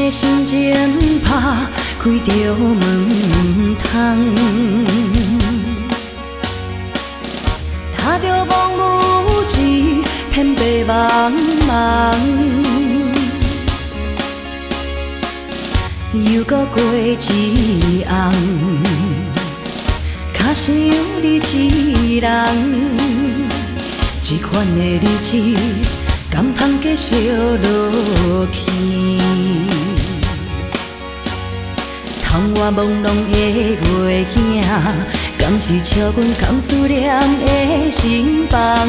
的心情拍开着门窗，踏着蒙雾之遍白茫茫，又搁过一红，脚想你一人，这款的日子敢通继续落去？窗外朦胧的月影，敢是笑阮甘思念的心房？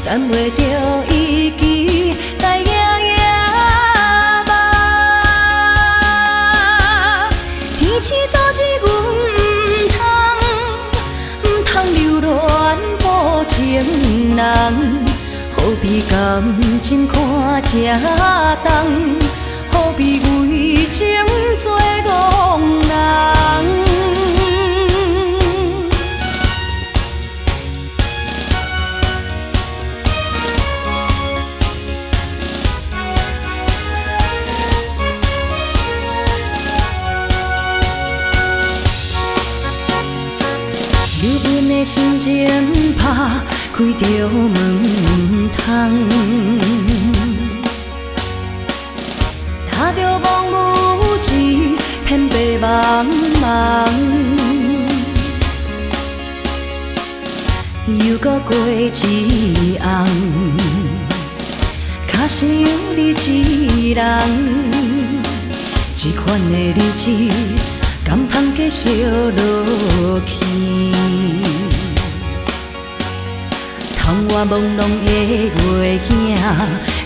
等袂着伊期待夜夜梦，天气早知阮唔通留恋无情人，何必感情看这重？何必为情做戆人？忧闷的心情拍开着门窗，踏着蒙雾之遍白茫茫，又搁过一红，脚想你一人，这款的日子敢通继续落去？窗外朦胧的月影，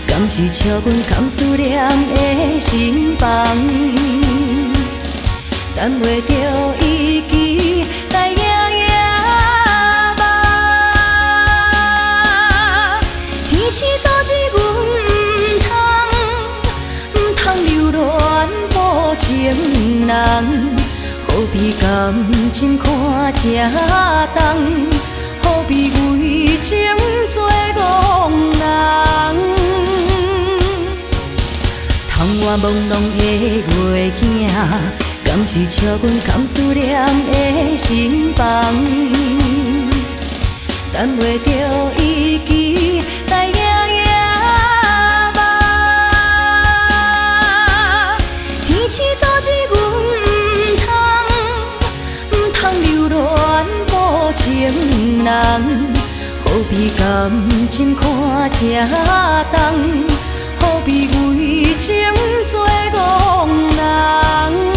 敢是笑阮甘思念的心房？等袂着伊期待夜夜梦，天气早知阮唔通留恋无情人，何必感情看这重？何必为情做戆人？窗外朦胧的月影，敢是笑阮甘思念的心房？等袂着伊期待夜夜梦，天气早知阮唔通留恋无情人，何必感情看这重？何必为情做戆人？